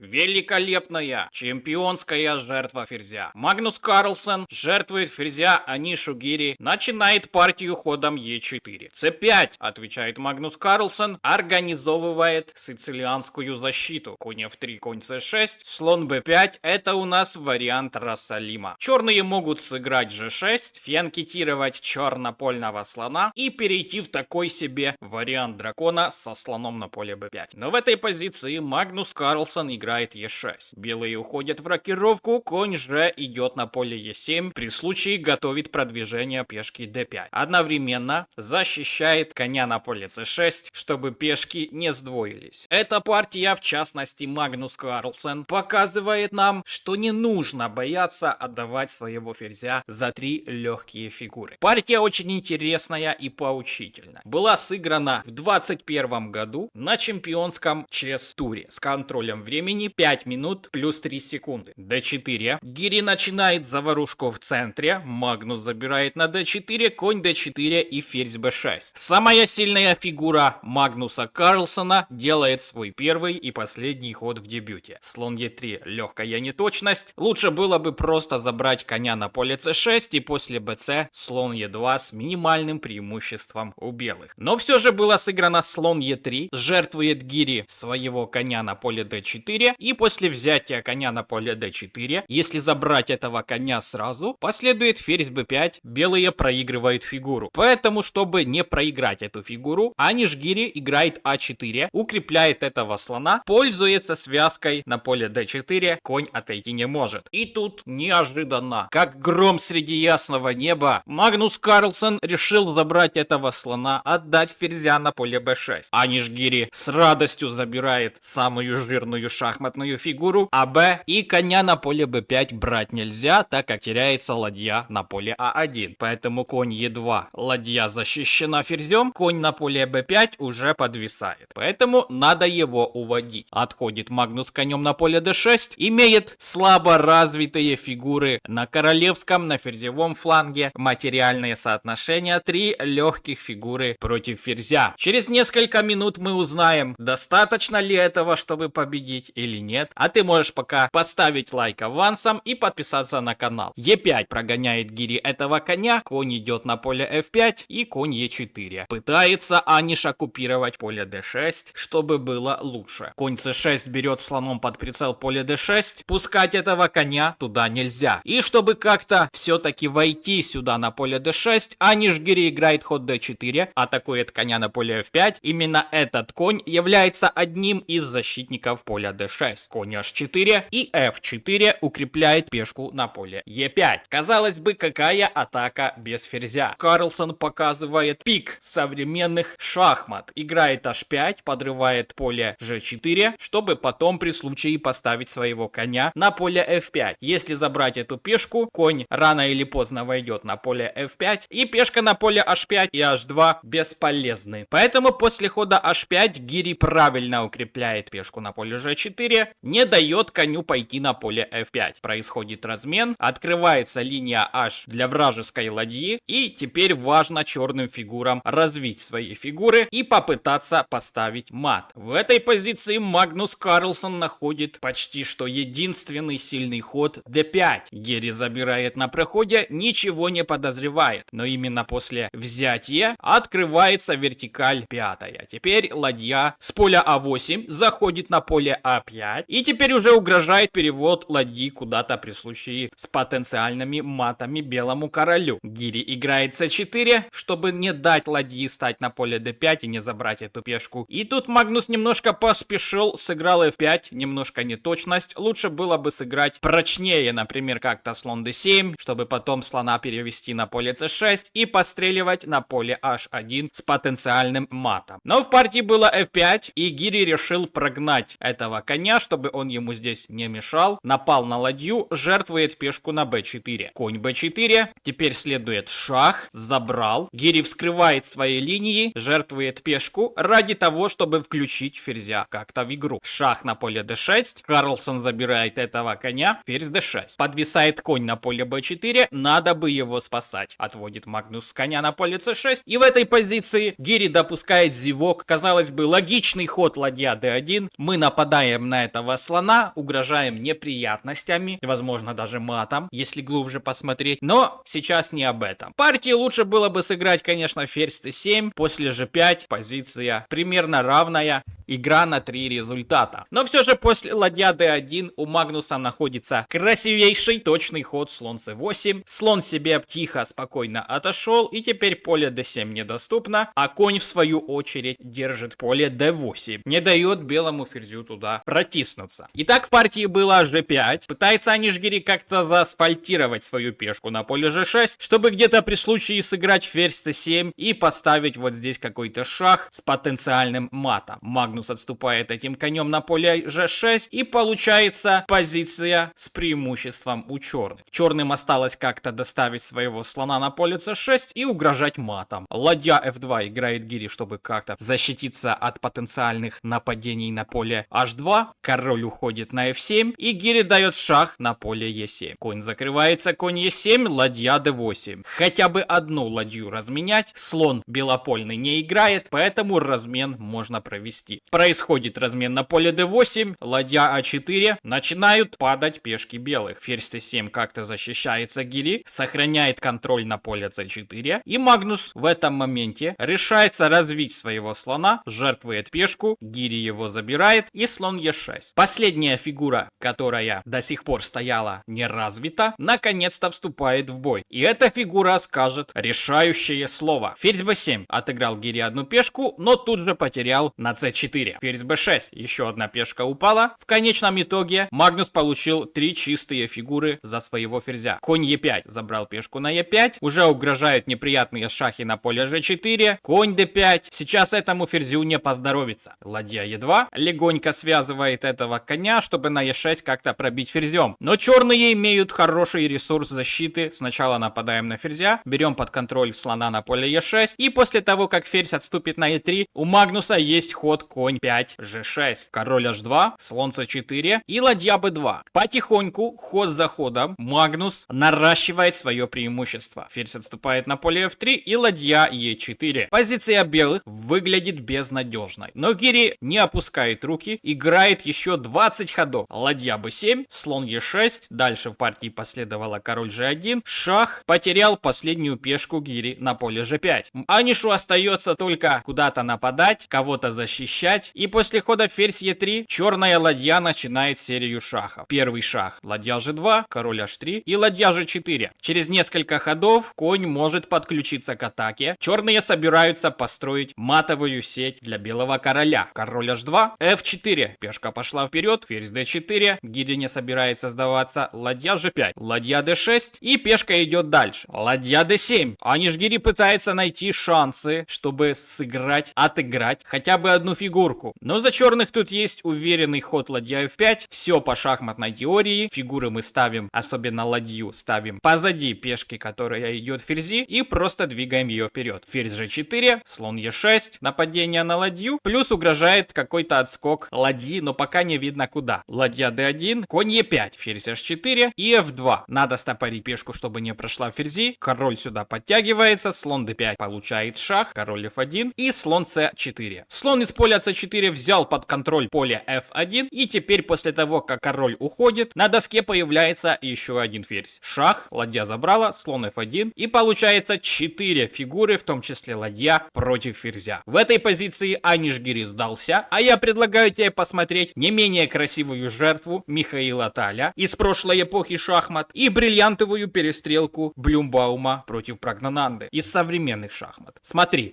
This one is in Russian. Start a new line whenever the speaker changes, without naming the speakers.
Великолепная чемпионская жертва ферзя. Магнус Карлсен жертвует ферзя, а нишу гири начинает партию ходом Е4. С5, отвечает Магнус Карлсен, организовывает сицилианскую защиту. Конь F3, конь С6, слон Б5, это у нас вариант Рассалима. Черные могут сыграть G6, фианкетировать чернопольного слона и перейти в такой себе вариант дракона со слоном на поле b5. Но в этой позиции Магнус Карлсен играет Е6. Белые уходят в рокировку, конь же идет на поле Е7, при случае готовит продвижение пешки d5. Одновременно защищает коня на поле c6, чтобы пешки не сдвоились. Эта партия, в частности Магнус Карлсен, показывает нам, что не нужно бояться отдавать своего ферзя за 3 легкие фигуры. Партия очень интересная и поучительная. Была сыграна в 2021 году на чемпионском ЧС-туре с контролем времени 5 минут плюс 3 секунды. d4. Гири начинает заварушку в центре. Магнус забирает на d4, конь d4 и ферзь b6. Самая сильная фигура Магнуса Карлсена делает свой первый и последний ход в дебюте. Слон e3, легкая неточность. Лучше было бы просто забрать коня на поле c6 и после bc слон e2 с минимальным преимуществом у белых. Но все же было сыграно слон e3, жертвует гири своего коня на поле d4, и после взятия коня на поле d4, если забрать этого коня сразу, последует ферзь b5, белые проигрывают фигуру. Поэтому, чтобы не проиграть эту фигуру, Аниш Гири играет а4, укрепляет этого слона, пользуется связкой на поле d4, конь отойти не может. И тут неожиданно, как гром среди ясного неба, Магнус Карлсен решил забрать этого слона, отдать ферзя на поле b6. Аниш Гири с радостью забирает самую жирную шахматную фигуру АБ, и коня на поле b5 брать нельзя, так как теряется ладья на поле а1. Поэтому конь e2, ладья защищена ферзем, конь на поле b5 уже подвисает. Поэтому надо его уводить. Отходит Магнус конем на поле d6, имеет слабо развитые фигуры на королевском, на ферзевом фланге, материальные соотношения, 3 легких фигуры против ферзя. Через несколько минут мы узнаем, достаточно ли этого, чтобы победить или нет. А ты можешь пока поставить лайк авансом и подписаться на канал. Е5 прогоняет гири этого коня, конь идет на поле f5 и конь e4. Пытается Аниш оккупировать поле d6, чтобы было лучше. Конь c6 берет слоном под прицел поле d6, пускать этого коня туда нельзя. И чтобы как-то все-таки войти сюда на поле d6, Аниш Гири играет ход d4, атакует коня на поле f5. Именно этот конь является одним из защитников поля d6. Конь h4 и f4 укрепляет пешку на поле e5. Казалось бы, какая атака без ферзя? Карлсен показывает пик современных шахмат. Играет h5, подрывает поле g4, чтобы потом при случае поставить своего коня на поле f5. Если забрать эту пешку, конь рано или поздно войдет на поле f5, и пешка на поле h5 и h2 бесполезны. Поэтому после хода h5 Гири правильно укрепляет пешку на поле g4, не дает коню пойти на поле f5. Происходит размен, открывается линия h для вражеской ладьи, и теперь важно черным фигурам развить свои фигуры и попытаться поставить мат. В этой позиции Магнус Карлсен находит почти что единственный сильный ход d5. Гири забирает на проходе, ничего не подозревает, но именно после взятия открывается вертикаль пятая. Теперь ладья с поля а8 заходит на поле а5, и теперь уже угрожает перевод ладьи куда-то при случае с потенциальными матами белому королю. Гири играет c4, чтобы не дать ладьи стать на поле d5 и не забрать эту пешку. И тут Магнус немножко поспешил, сыграл f5, немножко неточность. Лучше было бы сыграть прочнее, например, как-то слон d7, чтобы потом слона перевести на поле c6 и постреливать на поле h1 с потенциальным матом. Но в партии было f5, и Гири решил прогнать этого коня, чтобы он ему здесь не мешал. Напал на ладью, жертвует пешку на b4. Конь b4, теперь следует шах, забрал. Гири вскрывает свои линии, жертвует пешку ради того, чтобы включить ферзя как-то в игру. Шах на поле d6, Карлсен забирает этого коня, ферзь d6. Подвисает конь на поле b4, надо бы его спасать. Отводит Магнус коня на поле c6, и в этой позиции Гири допускает зевок. Казалось бы, логичный ход ладья d1. Мы нападаем на этого слона, угрожаем неприятностями, возможно даже матом, если глубже посмотреть, но сейчас не об этом. Партии лучше было бы сыграть, конечно, ферзь c7, после g5, позиция примерно равная, игра на 3 результата. Но все же после ладья d1 у Магнуса находится красивейший точный ход слон c8. Слон себе тихо, спокойно отошел, и теперь поле d7 недоступно, а конь в свою очередь держит поле d8. Не дает белому ферзю туда протиснуться. Итак, в партии было g5. Пытается Анишгири как-то заасфальтировать свою пешку на поле g6, чтобы где-то при случае сыграть ферзь c7 и поставить вот здесь какой-то шах с потенциальным матом. Магнус отступает этим конем на поле g6, и получается позиция с преимуществом у черных. Черным осталось как-то доставить своего слона на поле c6 и угрожать матом. Ладья f2 играет Гири, чтобы как-то защититься от потенциальных нападений на поле h2. Король уходит на f7, и Гири дает шах на поле e7. Конь закрывается, конь e7, ладья d8. Хотя бы одну ладью разменять, слон белопольный не играет, поэтому размен можно провести. Происходит размен на поле d8, ладья a4, начинают падать пешки белых. Ферзь c7 как-то защищается Гири, сохраняет контроль на поле c4, и Магнус в этом моменте решается развить своего слона, жертвует пешку, Гири его забирает, и слон e6. Последняя фигура, которая до сих пор стояла не развита, наконец-то вступает в бой. И эта фигура скажет решающее слово. Ферзь b7 отыграл Гири одну пешку, но тут же потерял на c4. Ферзь b6, еще одна пешка упала. В конечном итоге Магнус получил 3 чистые фигуры за своего ферзя. Конь e5 забрал пешку на e5, уже угрожают неприятные шахи на поле g4, конь d5. Сейчас этому ферзю не поздоровится. Ладья e2 легонько связывает этого коня, чтобы на e6 как-то пробить ферзем. Но черные имеют хороший ресурс защиты. Сначала нападаем на ферзя, берем под контроль слона на поле e6, и после того, как ферзь отступит на e3, у Магнуса есть ход конь 5 g6, король h2, слон c4 и ладья b2. Потихоньку, ход за ходом, Магнус наращивает свое преимущество. Ферзь отступает на поле f3 и ладья e4. Позиция белых выглядит безнадежной, но Гири не опускает руки, играет еще 20 ходов. Ладья b7, слон e6, дальше в партии последовала король g1, шах, потерял последнюю пешку Гири на поле g5. Анишу остается только куда-то нападать, кого-то защищать, и после хода ферзь e3 черная ладья начинает серию шахов. Первый шах ладья g2, король h3 и ладья g4. Через несколько ходов конь может подключиться к атаке. Черные собираются построить матовую сеть для белого короля. Король h2, f4, пешка пошла вперед, ферзь d4, Гири не собирается сдаваться, ладья g5, ладья d6, и пешка идет дальше. Ладья d7. Анишгири пытается найти шансы, чтобы сыграть, отыграть хотя бы одну фигурку. Но за черных тут есть уверенный ход ладья f5. Все по шахматной теории. Фигуры мы ставим, особенно ладью, ставим позади пешки, которая идет ферзи, и просто двигаем ее вперед. Ферзь g4, слон e6, нападение на ладью, плюс угрожает какой-то отскок ладьи, но пока не видно куда. Ладья d1, конь e5, ферзь h4 и f2. Надо стопорить пешку, чтобы не прошла ферзи. Король сюда подтягивается, слон d5 получает шах, король f1 и слон c4. Слон из поля c4 взял под контроль поле f1, и теперь после того, как король уходит, на доске появляется еще один ферзь. Шах, ладья забрала, слон f1, и получается 4 фигуры, в том числе ладья, против ферзя. В этой позиции Анишгири сдался, а я предлагаю тебе посмотреть не менее красивую жертву Михаила Таля из прошлой эпохи шахмат и бриллиантовую перестрелку Блюмбаума против Прагнананды из современных шахмат. Смотри.